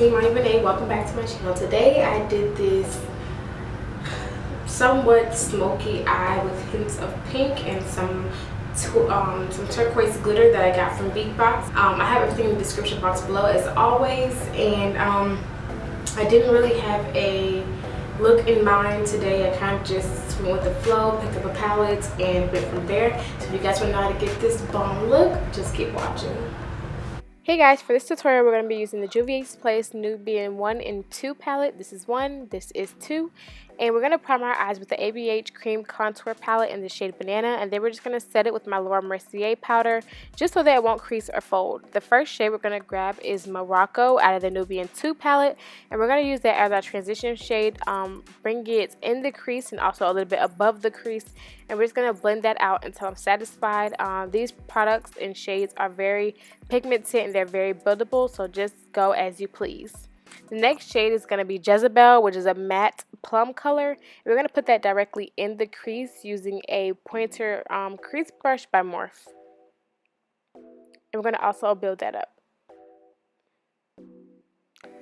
me, Renee. Welcome back to my channel. Today I did this somewhat smoky eye with hints of pink and some turquoise glitter that I got from Big Box. I have everything in the description box below as always, and I didn't really have a look in mind today. I kind of just went with the flow, picked up a palette, and went from there. So if you guys want to know how to get this bomb look, just keep watching. Hey guys, for this tutorial we're going to be using the Juvias Place Nubian 1 and 2 palette. This is 1, this is 2. And we're going to prime our eyes with the ABH Cream Contour palette in the shade Banana. And then we're just going to set it with my Mercier powder just so that it won't crease or fold. The first shade we're going to grab is Morocco out of the Nubian 2 palette. And we're going to use that as our transition shade. Bring it in the crease and also a little bit above the crease. And we're just going to blend that out until I'm satisfied. These products and shades are very pigmented and they're very buildable, so just go as you please. The next shade is going to be Jezebel, which is a matte plum color. And we're going to put that directly in the crease using a pointer crease brush by Morphe. And we're going to also build that up.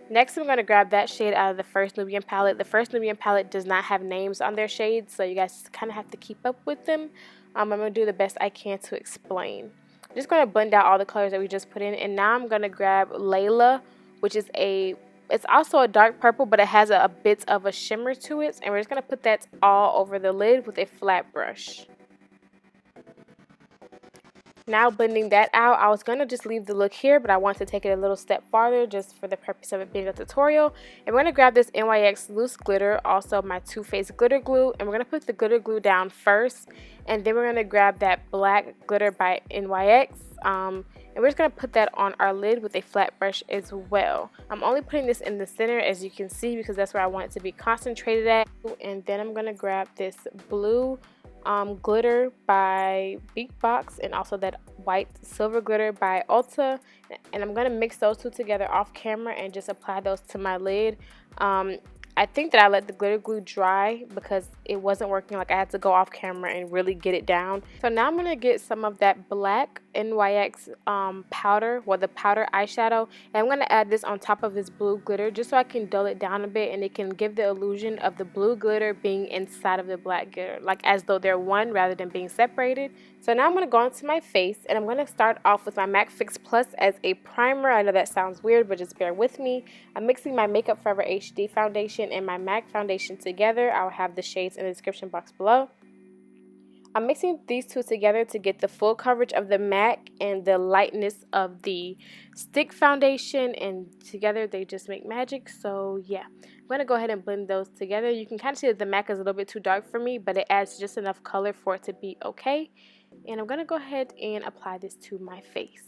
Next, I'm going to grab that shade out of the first Nubian palette. The first Nubian palette does not have names on their shades, so you guys kind of have to keep up with them. I'm going to do the best I can to explain. I'm just going to blend out all the colors that we just put in, and now I'm going to grab Layla, which is it's also a dark purple, but it has a bit of a shimmer to it, and we're just going to put that all over the lid with a flat brush. Now blending that out, I was going to just leave the look here, but I want to take it a little step farther just for the purpose of it being a tutorial. And we're going to grab this NYX loose glitter, also my Too Faced glitter glue, and we're going to put the glitter glue down first, and then we're going to grab that black glitter by NYX, and we're just going to put that on our lid with a flat brush as well. I'm only putting this in the center, as you can see, because that's where I want it to be concentrated at. And then I'm going to grab this blue glitter by Big Box and also that white silver glitter by Ulta, and I'm going to mix those two together off camera and just apply those to my lid. I think that I let the glitter glue dry because it wasn't working. Like, I had to go off camera and really get it down. So now I'm going to get some of that black NYX powder, or the powder eyeshadow, and I'm going to add this on top of this blue glitter just so I can dull it down a bit, and it can give the illusion of the blue glitter being inside of the black glitter, like as though they're one rather than being separated. So now I'm going to go into my face, and I'm going to start off with my MAC Fix Plus as a primer. I know that sounds weird, but just bear with me. I'm mixing my Makeup Forever HD foundation and my MAC foundation together. I'll have the shades in the description box below. I'm mixing these two together to get the full coverage of the MAC and the lightness of the stick foundation, and together they just make magic. So yeah, I'm going to go ahead and blend those together. You can kind of see that the MAC is a little bit too dark for me, but it adds just enough color for it to be okay. And I'm going to go ahead and apply this to my face.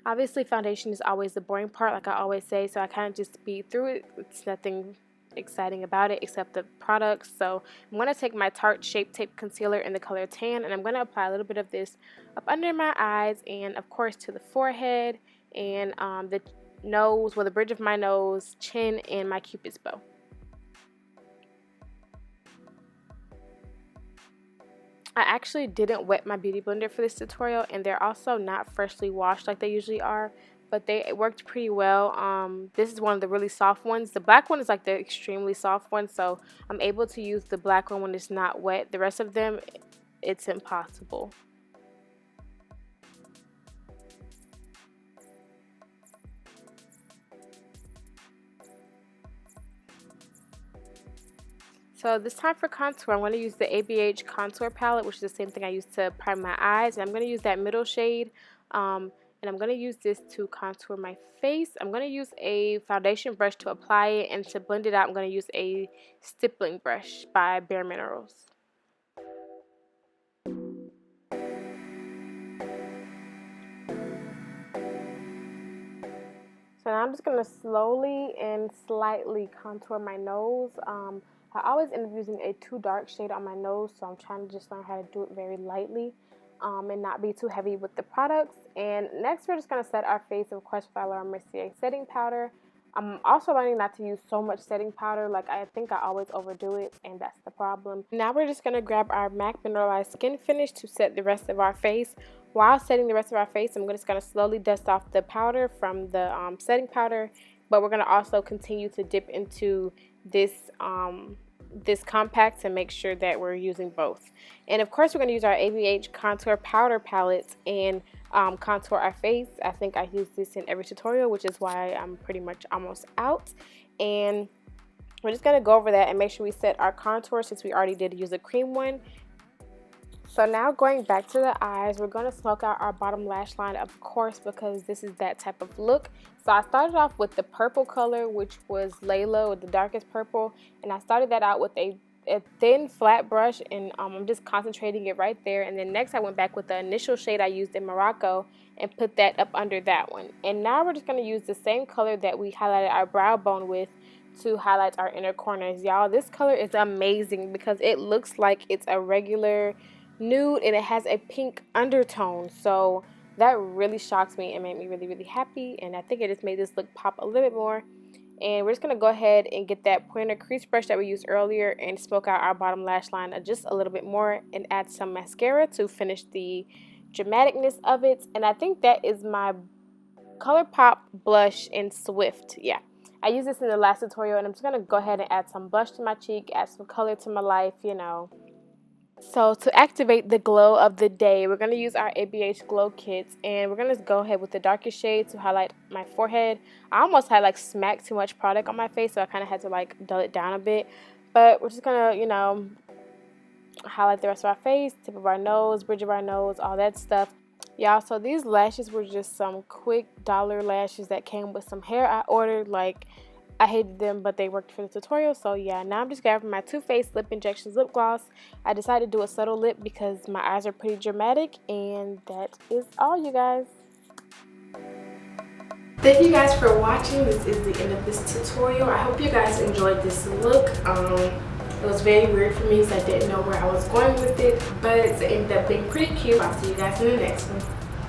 Obviously, foundation is always the boring part, like I always say, so I kind of just speed through it. It's nothing exciting about it except the products. So I'm going to take my Tarte Shape Tape concealer in the color Tan, and I'm going to apply a little bit of this up under my eyes and, of course, to the forehead and the nose, well, the bridge of my nose, chin, and my Cupid's bow. I actually didn't wet my beauty blender for this tutorial, and they're also not freshly washed like they usually are, but they worked pretty well. This is one of the really soft ones. The black one is like the extremely soft one, so I'm able to use the black one when it's not wet. The rest of them, it's impossible. So this time for contour, I'm going to use the ABH Contour palette, which is the same thing I used to prime my eyes. And I'm going to use that middle shade, and I'm going to use this to contour my face. I'm going to use a foundation brush to apply it, and to blend it out, I'm going to use a stippling brush by Bare Minerals. So now I'm just going to slowly and slightly contour my nose. I always end up using a too dark shade on my nose, so I'm trying to just learn how to do it very lightly and not be too heavy with the products. And next we're just going to set our face, of course, with our Mercier setting powder. I'm also learning not to use so much setting powder. Like, I think I always overdo it, and that's the problem. Now we're just going to grab our MAC Mineralize Skin Finish to set the rest of our face. While setting the rest of our face, I'm just going to slowly dust off the powder from the setting powder. But we're going to also continue to dip into this this compact to make sure that we're using both. And of course, we're going to use our ABH Contour Powder Palettes and contour our face. I think I use this in every tutorial, which is why I'm pretty much almost out. And we're just going to go over that and make sure we set our contour, since we already did use a cream one. So now going back to the eyes, we're going to smoke out our bottom lash line, of course, because this is that type of look. So I started off with the purple color, which was Layla, with the darkest purple, and I started that out with a thin flat brush, and I'm just concentrating it right there. And then next I went back with the initial shade I used in Morocco and put that up under that one. And now we're just going to use the same color that we highlighted our brow bone with to highlight our inner corners. Y'all, this color is amazing because it looks like it's a regular nude and it has a pink undertone. So that really shocked me and made me really, really happy, and I think it just made this look pop a little bit more. And we're just going to go ahead and get that pointer crease brush that we used earlier and smoke out our bottom lash line just a little bit more and add some mascara to finish the dramaticness of it. And I think that is my ColourPop blush in Swift. Yeah, I used this in the last tutorial, and I'm just going to go ahead and add some blush to my cheek, add some color to my life, you know. So to activate the glow of the day, we're going to use our ABH Glow kits, and we're going to go ahead with the darkest shade to highlight my forehead. I almost had like smack too much product on my face, so I kind of had to like dull it down a bit. But we're just going to, you know, highlight the rest of our face, tip of our nose, bridge of our nose, all that stuff. Y'all, so these lashes were just some quick dollar lashes that came with some hair I ordered. Like, I hated them, but they worked for the tutorial. So yeah, now I'm just grabbing my Too Faced Lip Injections lip gloss. I decided to do a subtle lip because my eyes are pretty dramatic, and that is all, you guys. Thank you guys for watching. This is the end of this tutorial. I hope you guys enjoyed this look. It was very weird for me because I didn't know where I was going with it, but it ended up being pretty cute. I'll see you guys in the next one.